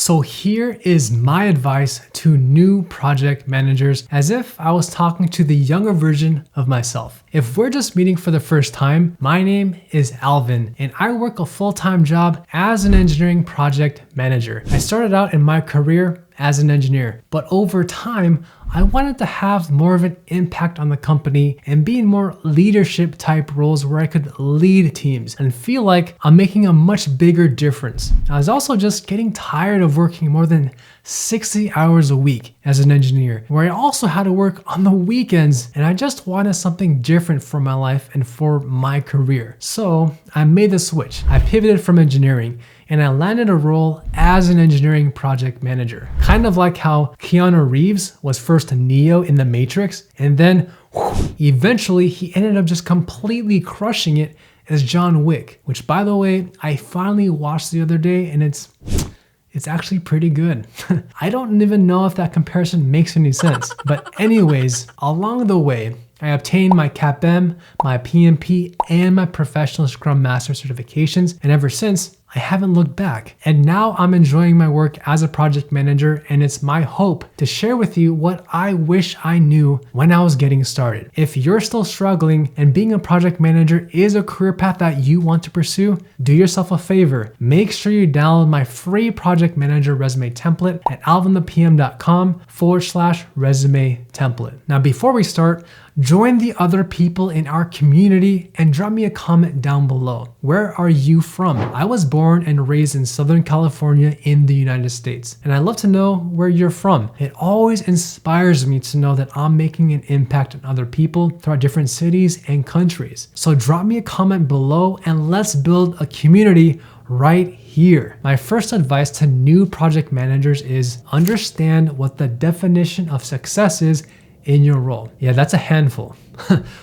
So here is my advice to new project managers as if I was talking to the younger version of myself. If we're just meeting for the first time, my name is Alvin and I work a full-time job as an engineering project manager. I started out in my career as an engineer, but over time, I wanted to have more of an impact on the company and be in more leadership type roles where I could lead teams and feel like I'm making a much bigger difference. I was also just getting tired of working more than 60 hours a week as an engineer, where I also had to work on the weekends, and I just wanted something different for my life and for my career. So I made the switch. I pivoted from engineering and I landed a role as an engineering project manager. Kind of like how Keanu Reeves was first Neo in The Matrix, and then eventually he ended up just completely crushing it as John Wick, which by the way, I finally watched the other day and it's actually pretty good. I don't even know if that comparison makes any sense. But anyways, along the way, I obtained my CAPM, my PMP, and my Professional Scrum Master certifications. And ever since, I haven't looked back. And now I'm enjoying my work as a project manager, and it's my hope to share with you what I wish I knew when I was getting started. If you're still struggling and being a project manager is a career path that you want to pursue, do yourself a favor. Make sure you download my free project manager resume template at alvinthepm.com/resume template. Now, before we start, join the other people in our community and drop me a comment down below. Where are you from? I was born and raised in Southern California in the United States, and I'd love to know where you're from. It always inspires me to know that I'm making an impact on other people throughout different cities and countries. So drop me a comment below and let's build a community right here. My first advice to new project managers is understand what the definition of success is in your role. Yeah, that's a handful.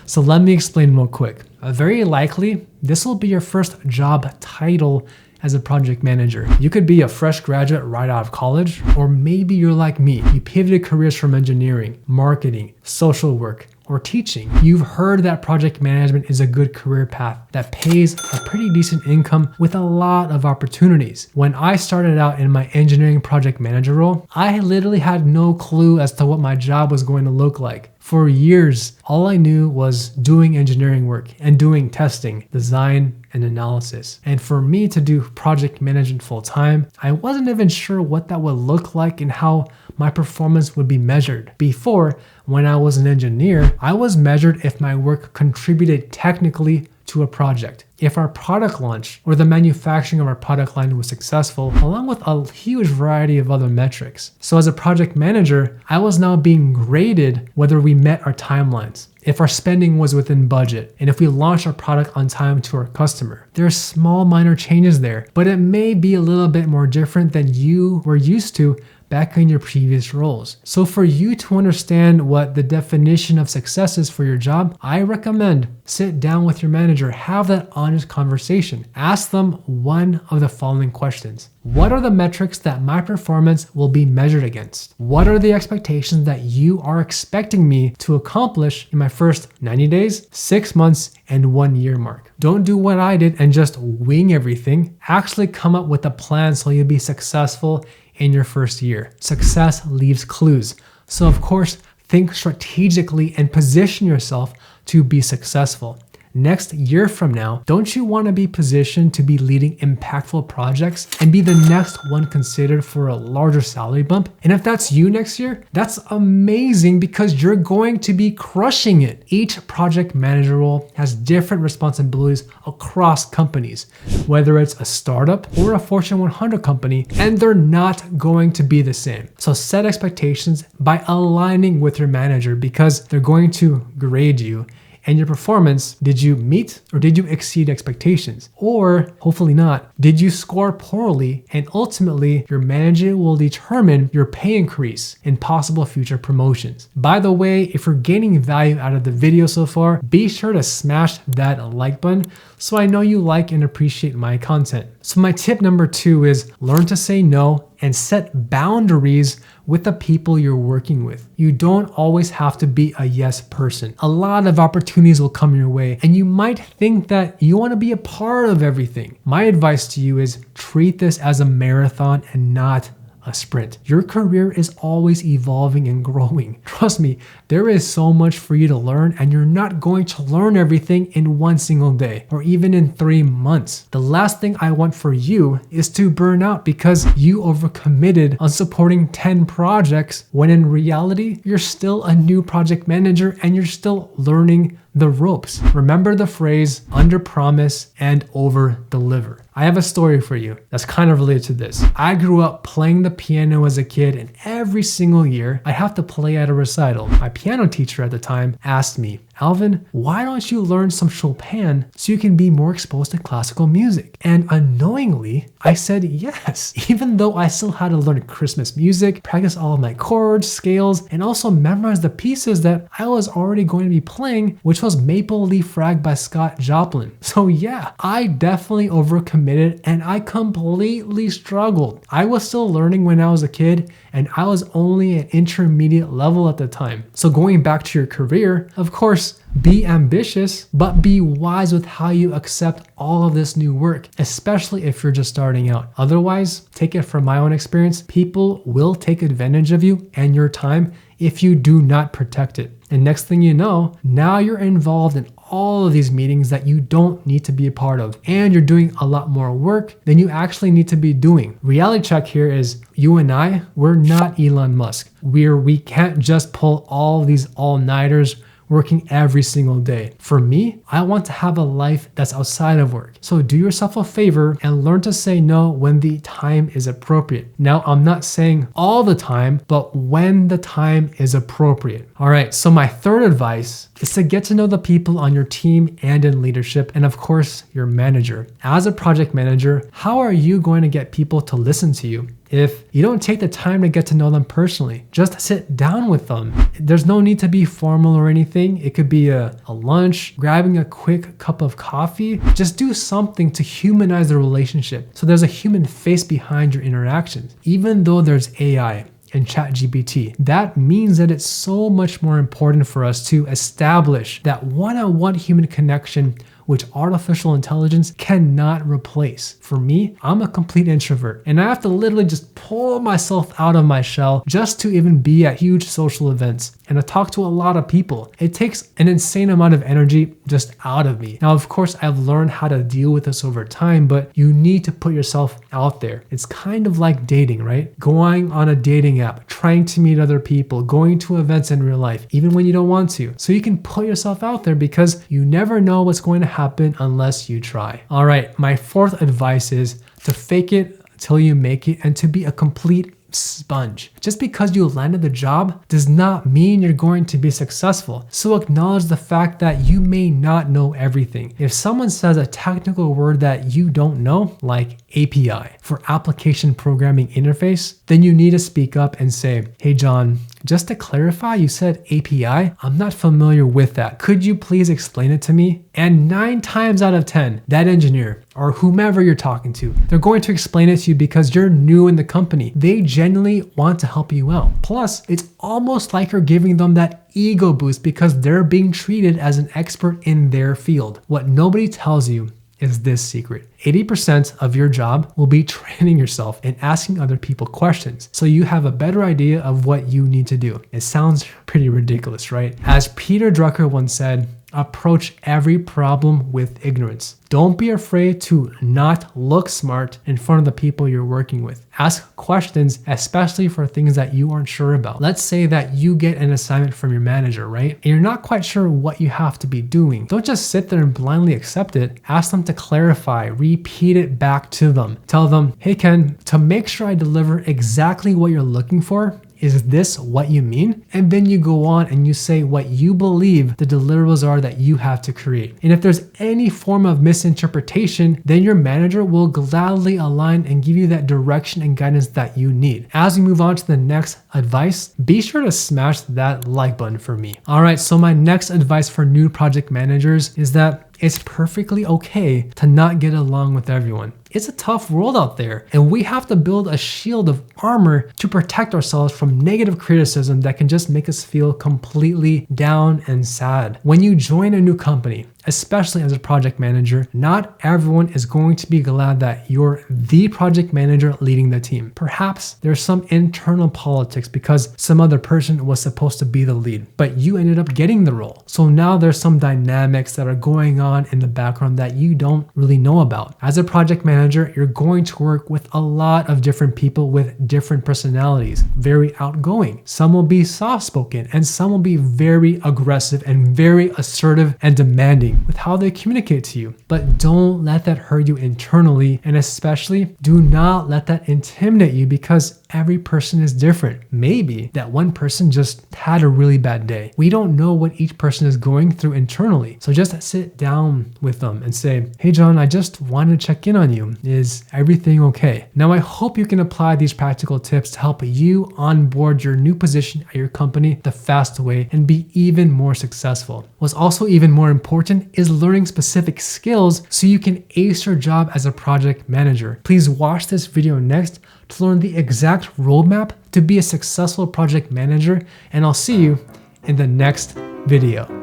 So let me explain real quick. Very likely, this will be your first job title as a project manager. You could be a fresh graduate right out of college, or maybe you're like me. You pivoted careers from engineering, marketing, social work, or teaching. You've heard that project management is a good career path that pays a pretty decent income with a lot of opportunities. When I started out in my engineering project manager role, I literally had no clue as to what my job was going to look like. For years, all I knew was doing engineering work and doing testing, design, and analysis. And for me to do project management full time, I wasn't even sure what that would look like and how my performance would be measured. Before, when I was an engineer, I was measured if my work contributed technically to a project, if our product launch or the manufacturing of our product line was successful, along with a huge variety of other metrics. So as a project manager, I was now being graded whether we met our timelines, if our spending was within budget, and if we launched our product on time to our customer. There are small minor changes there, but it may be a little bit more different than you were used to back in your previous roles. So for you to understand what the definition of success is for your job, I recommend sit down with your manager, have that honest conversation. Ask them one of the following questions. What are the metrics that my performance will be measured against? What are the expectations that you are expecting me to accomplish in my first 90 days, 6 months, and 1 year mark? Don't do what I did and just wing everything. Actually come up with a plan so you'll be successful in your first year. Success leaves clues. So of course, think strategically and position yourself to be successful. Next year from now, don't you want to be positioned to be leading impactful projects and be the next one considered for a larger salary bump? And if that's you next year, that's amazing because you're going to be crushing it. Each project manager role has different responsibilities across companies, whether it's a startup or a Fortune 100 company, and they're not going to be the same. So set expectations by aligning with your manager because they're going to grade you. And your performance, did you meet or did you exceed expectations? Or hopefully not, did you score poorly? And ultimately, your manager will determine your pay increase and possible future promotions. By the way, if you're gaining value out of the video so far, be sure to smash that like button so I know you like and appreciate my content. So my tip number 2 is learn to say no and set boundaries with the people you're working with. You don't always have to be a yes person. A lot of opportunities will come your way and you might think that you want to be a part of everything. My advice to you is treat this as a marathon and not a sprint. Your career is always evolving and growing. Trust me, there is so much for you to learn, and you're not going to learn everything in one single day or even in 3 months. The last thing I want for you is to burn out because you overcommitted on supporting 10 projects when in reality, you're still a new project manager and you're still learning the ropes. Remember the phrase, under promise and over deliver. I have a story for you that's kind of related to this. I grew up playing the piano as a kid, and every single year I'd have to play at a recital. My piano teacher at the time asked me, Alvin, why don't you learn some Chopin so you can be more exposed to classical music? And unknowingly, I said yes, even though I still had to learn Christmas music, practice all of my chords, scales, and also memorize the pieces that I was already going to be playing, which was Maple Leaf Rag by Scott Joplin. So yeah, I definitely overcommitted and I completely struggled. I was still learning when I was a kid, and I was only at intermediate level at the time. So going back to your career, of course, be ambitious, but be wise with how you accept all of this new work, especially if you're just starting out. Otherwise, take it from my own experience, people will take advantage of you and your time if you do not protect it. And next thing you know, now you're involved in all of these meetings that you don't need to be a part of, and you're doing a lot more work than you actually need to be doing. Reality check here is you and I, we're not Elon Musk. We can't just pull all these all-nighters working every single day. For me, I want to have a life that's outside of work. So do yourself a favor and learn to say no when the time is appropriate. Now, I'm not saying all the time, but when the time is appropriate. All right, so my third advice is to get to know the people on your team and in leadership, and of course, your manager. As a project manager, how are you going to get people to listen to you if you don't take the time to get to know them personally? Just sit down with them. There's no need to be formal or anything. It could be a lunch, grabbing a quick cup of coffee. Just do something to humanize the relationship so there's a human face behind your interactions. Even though there's AI and ChatGPT, that means that it's so much more important for us to establish that one-on-one human connection which artificial intelligence cannot replace. For me, I'm a complete introvert, and I have to literally just pull myself out of my shell just to even be at huge social events and to talk to a lot of people. It takes an insane amount of energy just out of me. Now, of course, I've learned how to deal with this over time, but you need to put yourself out there. It's kind of like dating, right? Going on a dating app, trying to meet other people, going to events in real life, even when you don't want to. So you can put yourself out there because you never know what's going to happen unless you try. All right, my fourth advice is to fake it till you make it and to be a complete sponge. Just because you landed the job does not mean you're going to be successful. So acknowledge the fact that you may not know everything. If someone says a technical word that you don't know, like API for application programming interface, then you need to speak up and say, hey John, just to clarify, you said API? I'm not familiar with that. Could you please explain it to me? And 9 times out of 10, that engineer or whomever you're talking to, they're going to explain it to you because you're new in the company. They genuinely want to help you out. Plus, it's almost like you're giving them that ego boost because they're being treated as an expert in their field. What nobody tells you is this secret. 80% of your job will be training yourself and asking other people questions so you have a better idea of what you need to do. It sounds pretty ridiculous, right? As Peter Drucker once said, approach every problem with ignorance. Don't be afraid to not look smart in front of the people you're working with. Ask questions, especially for things that you aren't sure about. Let's say that you get an assignment from your manager, right? And you're not quite sure what you have to be doing. Don't just sit there and blindly accept it. Ask them to clarify, repeat it back to them. Tell them, hey Ken, to make sure I deliver exactly what you're looking for, is this what you mean? And then you go on and you say what you believe the deliverables are that you have to create. And if there's any form of misinterpretation, then your manager will gladly align and give you that direction and guidance that you need. As we move on to the next advice, be sure to smash that like button for me. All right, so my next advice for new project managers is that it's perfectly okay to not get along with everyone. it's a tough world out there, and we have to build a shield of armor to protect ourselves from negative criticism that can just make us feel completely down and sad. When you join a new company, especially as a project manager, not everyone is going to be glad that you're the project manager leading the team. Perhaps there's some internal politics because some other person was supposed to be the lead, but you ended up getting the role. So now there's some dynamics that are going on in the background that you don't really know about. As a project manager, you're going to work with a lot of different people with different personalities, very outgoing. Some will be soft-spoken and some will be very aggressive and very assertive and demanding with how they communicate to you. But don't let that hurt you internally, and especially do not let that intimidate you because every person is different. Maybe that one person just had a really bad day. We don't know what each person is going through internally. So just sit down with them and say, hey John, I just wanted to check in on you. Is everything okay? Now I hope you can apply these practical tips to help you onboard your new position at your company the fast way and be even more successful. What's also even more important is learning specific skills so you can ace your job as a project manager. Please watch this video next to learn the exact roadmap to be a successful project manager, and I'll see you in the next video.